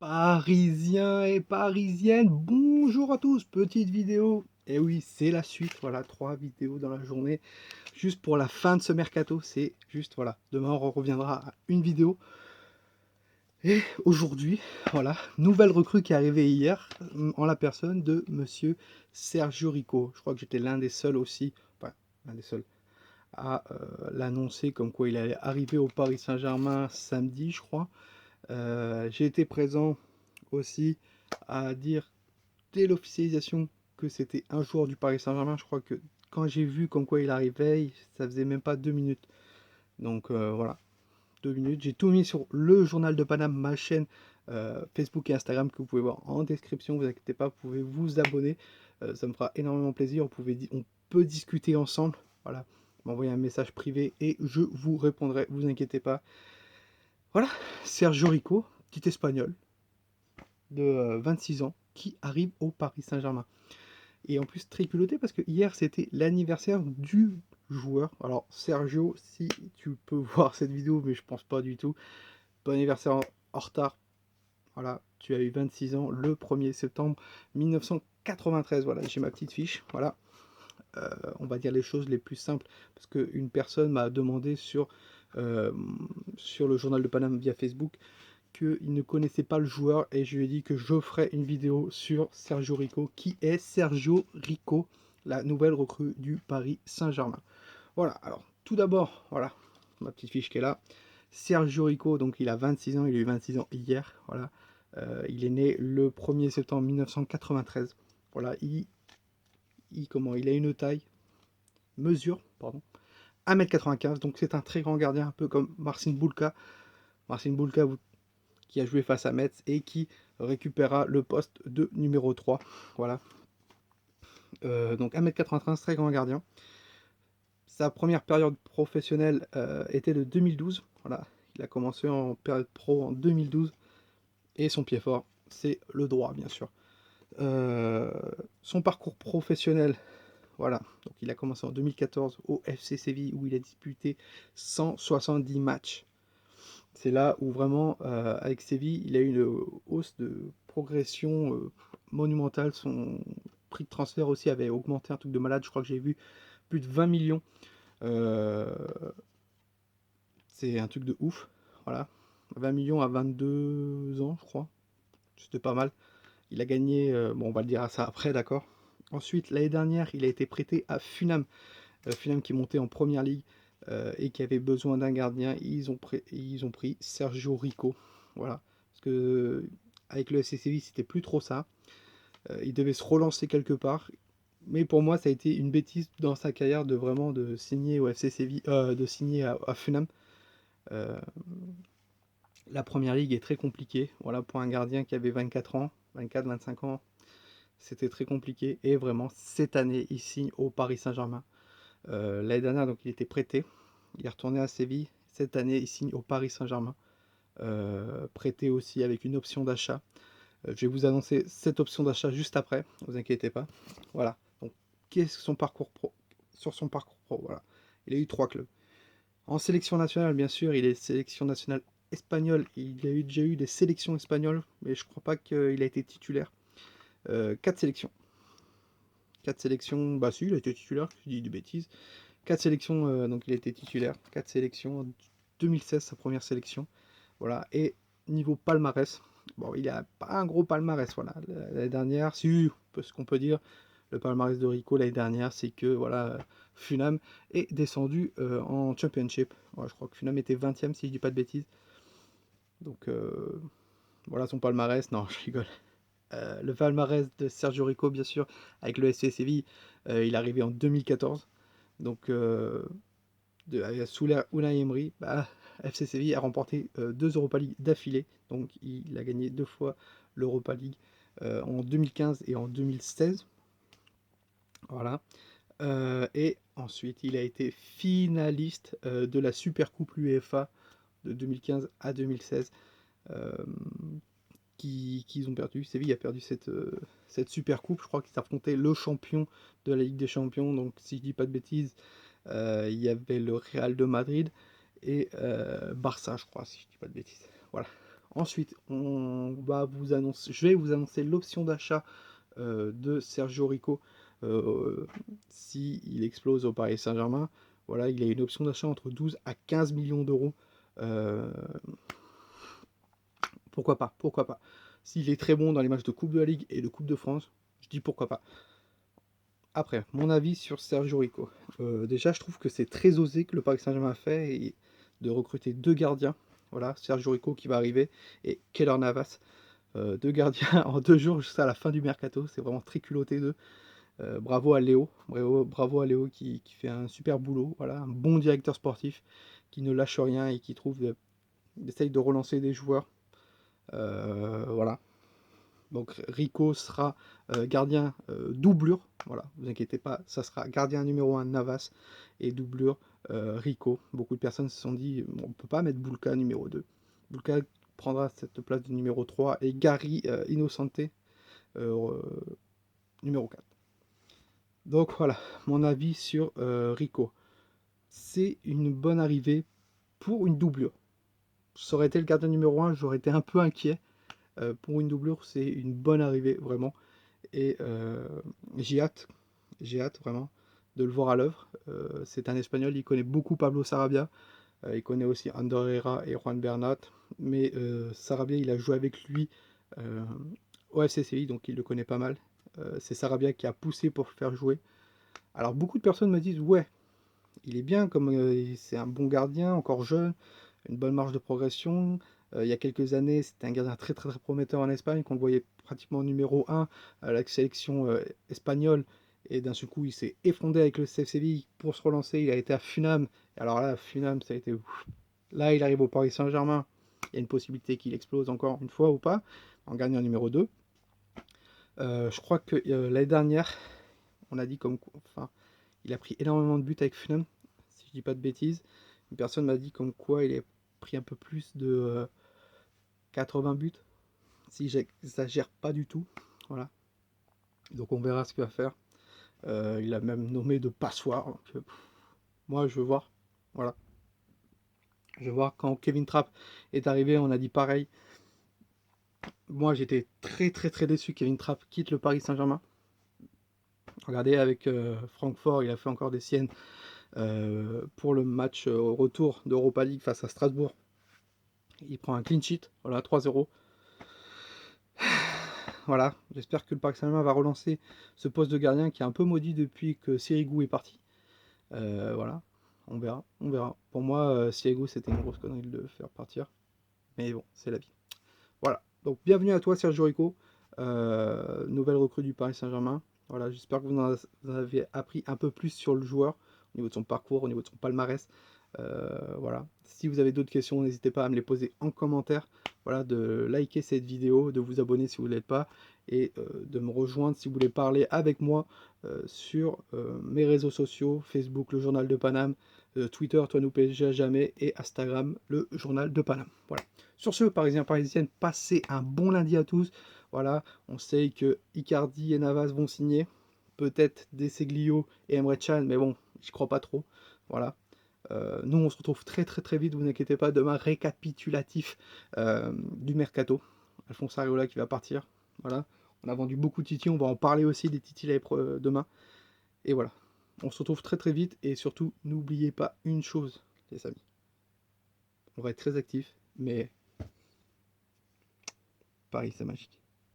Parisiens et parisiennes, bonjour à tous, petite vidéo. Et oui, c'est la suite, voilà, 3 vidéos dans la journée, juste pour la fin de ce mercato, c'est juste, voilà, demain on reviendra à une vidéo. Et aujourd'hui, voilà, nouvelle recrue qui est arrivée hier, en la personne de monsieur Sergio Rico. Je crois que j'étais l'un des seuls aussi, enfin, l'un des seuls, à l'annoncer comme quoi il allait arriver au Paris Saint-Germain samedi, je crois. J'ai été présent aussi à dire dès l'officialisation que c'était un joueur du Paris Saint-Germain. Je crois que quand j'ai vu comme quoi il arrivait, ça faisait même pas 2 minutes. Donc voilà, 2 minutes. J'ai tout mis sur le journal de Paname, ma chaîne Facebook et Instagram que vous pouvez voir en description. Vous inquiétez pas, vous pouvez vous abonner. Ça me fera énormément plaisir. On peut discuter ensemble. Voilà, m'envoyer un message privé et je vous répondrai. Vous inquiétez pas. Voilà, Sergio Rico, petit espagnol de 26 ans qui arrive au Paris Saint-Germain. Et en plus très culotté parce que hier c'était l'anniversaire du joueur. Alors Sergio, si tu peux voir cette vidéo, mais je pense pas du tout. Bon anniversaire en retard. Voilà, tu as eu 26 ans le 1er septembre 1993. Voilà, j'ai ma petite fiche. Voilà, on va dire les choses les plus simples parce qu'une personne m'a demandé euh, sur le journal de Paname via Facebook qu'il ne connaissait pas le joueur et je lui ai dit que je ferai une vidéo sur Sergio Rico. Qui est Sergio Rico, la nouvelle recrue du Paris Saint-Germain? Voilà, alors tout d'abord, voilà, ma petite fiche qui est là. Sergio Rico, donc il a 26 ans, il a eu 26 ans hier, voilà. Il est né le 1er septembre 1993. Voilà, il a une taille, mesure, pardon, 1m95, donc c'est un très grand gardien, un peu comme Marcin Bulka. Marcin Bulka, qui a joué face à Metz et qui récupéra le poste de numéro 3. Voilà. Donc 1m93, très grand gardien. Sa première période professionnelle était de 2012. Voilà. Il a commencé en période pro en 2012. Et son pied fort, c'est le droit, bien sûr. Son parcours professionnel, voilà. Donc il a commencé en 2014 au FC Séville où il a disputé 170 matchs. C'est là où vraiment, avec Séville, il a eu une hausse de progression monumentale. Son prix de transfert aussi avait augmenté, un truc de malade. Je crois que j'ai vu plus de 20 millions. Euh, c'est un truc de ouf. Voilà. 20 millions à 22 ans, je crois. C'était pas mal. Il a gagné, bon, on va le dire à ça après, d'accord. Ensuite, l'année dernière, il a été prêté à Funam. Funam qui montait en première ligue et qui avait besoin d'un gardien. Ils ont pris Sergio Rico. Voilà. Parce que avec le FC Séville, c'était plus trop ça. Il devait se relancer quelque part. Mais pour moi, ça a été une bêtise dans sa carrière de vraiment de signer au FC Séville, de signer à Funam. Euh, la première ligue est très compliquée. Voilà, pour un gardien qui avait 24 ans, 24-25 ans, c'était très compliqué. Et vraiment, cette année, il signe au Paris Saint-Germain. L'année dernière, donc il était prêté. Il est retourné à Séville. Cette année, il signe au Paris Saint-Germain. Prêté aussi avec une option d'achat. Je vais vous annoncer cette option d'achat juste après. Ne vous inquiétez pas. Voilà. Donc, qu'est-ce que son parcours pro? Sur son parcours pro, voilà. Il a eu 3 clubs. En sélection nationale, bien sûr, il est sélection nationale espagnole. Il a déjà eu des sélections espagnoles, mais je ne crois pas qu'il a été titulaire. 4 sélections. 4 sélections, bah si, il a été titulaire, je dis des bêtises. 4 sélections, donc il a été titulaire. 4 sélections. 2016, sa première sélection. Voilà. Et niveau palmarès, bon, il a pas un gros palmarès. Voilà. L'année dernière, si, ce qu'on peut dire, le palmarès de Rico l'année dernière, c'est que voilà, Funam est descendu en Championship. Voilà, je crois que Funam était 20ème, si je dis pas de bêtises. Donc voilà son palmarès. Non, je rigole. Le palmarès de Sergio Rico, bien sûr, avec le SC Séville, il est arrivé en 2014. Donc, sous l'ère Unai Emery, bah, FC Séville a remporté 2 Europa League d'affilée. Donc, il a gagné 2 fois l'Europa League en 2015 et en 2016. Voilà. Et ensuite, il a été finaliste de la Super Coupe UEFA de 2015 à 2016. Euh, qu'ils ont perdu. Séville a perdu cette super coupe. Je crois qu'ils affrontaient le champion de la Ligue des Champions. Donc, si je dis pas de bêtises, il y avait le Real de Madrid et Barça, je crois, si je dis pas de bêtises. Voilà. Ensuite, je vais vous annoncer l'option d'achat de Sergio Rico si il explose au Paris Saint-Germain. Voilà, il a une option d'achat entre 12 à 15 millions d'euros. Pourquoi pas, pourquoi pas. S'il est très bon dans les matchs de Coupe de la Ligue et de Coupe de France, je dis pourquoi pas. Après, mon avis sur Sergio Rico. Déjà, je trouve que c'est très osé que le Paris Saint-Germain a fait de recruter 2 gardiens. Voilà, Sergio Rico qui va arriver et Keylor Navas. 2 gardiens en 2 jours jusqu'à la fin du mercato. C'est vraiment très culotté d'eux. Bravo à Léo. Bravo à Léo qui fait un super boulot. Voilà, un bon directeur sportif qui ne lâche rien et qui essaye de relancer des joueurs. Voilà. Donc Rico sera gardien doublure, voilà, vous inquiétez pas, ça sera gardien numéro 1 Navas et doublure Rico. Beaucoup de personnes se sont dit, on ne peut pas mettre Bulka numéro 2. Bulka prendra cette place de numéro 3 et Gary Innocente numéro 4. Donc voilà, mon avis sur Rico. C'est une bonne arrivée pour une doublure. Ça aurait été le gardien numéro 1, j'aurais été un peu inquiet. Pour une doublure, c'est une bonne arrivée, vraiment. Et j'ai hâte vraiment de le voir à l'œuvre. C'est un Espagnol, il connaît beaucoup Pablo Sarabia, il connaît aussi Ander Herrera et Juan Bernat, mais Sarabia, il a joué avec lui au FC Séville, donc il le connaît pas mal. C'est Sarabia qui a poussé pour le faire jouer. Alors beaucoup de personnes me disent, ouais, il est bien, comme c'est un bon gardien, encore jeune, une bonne marge de progression. Il y a quelques années, c'était un gardien très très très prometteur en Espagne, qu'on le voyait pratiquement numéro 1 à la sélection espagnole. Et d'un seul coup, il s'est effondré avec le CF Séville pour se relancer. Il a été à Funam. Et alors là, Funam, ça a été ouf. Là, il arrive au Paris Saint-Germain. Il y a une possibilité qu'il explose encore une fois ou pas, en gagnant numéro 2. Je crois que l'année dernière, on a dit enfin, il a pris énormément de buts avec Funam, si je dis pas de bêtises. Une personne m'a dit comme quoi il a pris un peu plus de 80 buts, si j'exagère pas du tout. Voilà. Donc on verra ce qu'il va faire. Il a même nommé de passoire. Donc, moi je veux voir. Voilà. Je veux voir quand Kevin Trapp est arrivé, on a dit pareil. Moi j'étais très très très déçu que Kevin Trapp quitte le Paris Saint-Germain. Regardez, avec Francfort, il a fait encore des siennes pour le match retour d'Europa League face à Strasbourg. Il prend un clean sheet, voilà, 3-0. Voilà, j'espère que le Paris Saint-Germain va relancer ce poste de gardien qui est un peu maudit depuis que Sirigu est parti. Voilà, on verra, on verra. Pour moi, Sirigu, c'était une grosse connerie de le faire partir. Mais bon, c'est la vie. Voilà, donc bienvenue à toi Sergio Rico, nouvelle recrue du Paris Saint-Germain. Voilà, j'espère que vous en avez appris un peu plus sur le joueur, au niveau de son parcours, au niveau de son palmarès. Voilà. Si vous avez d'autres questions, n'hésitez pas à me les poser en commentaire. Voilà, de liker cette vidéo, de vous abonner si vous ne l'êtes pas, et de me rejoindre si vous voulez parler avec moi sur mes réseaux sociaux, Facebook, le Journal de Paname, Twitter, Toi nous PSG à jamais, et Instagram, le Journal de Paname. Voilà. Sur ce, Parisiens, Parisiennes, passez un bon lundi à tous. Voilà, on sait que Icardi et Navas vont signer. Peut-être Deseglio et Emre Can, mais bon, je crois pas trop. Voilà. Nous, on se retrouve très très très vite, vous inquiétez pas. Demain, récapitulatif du mercato. Alphonse Areola qui va partir. Voilà. On a vendu beaucoup de Titi, on va en parler aussi des Titi demain. Et voilà. On se retrouve très très vite. Et surtout, n'oubliez pas une chose, les amis. On va être très actifs, mais Paris, c'est magique.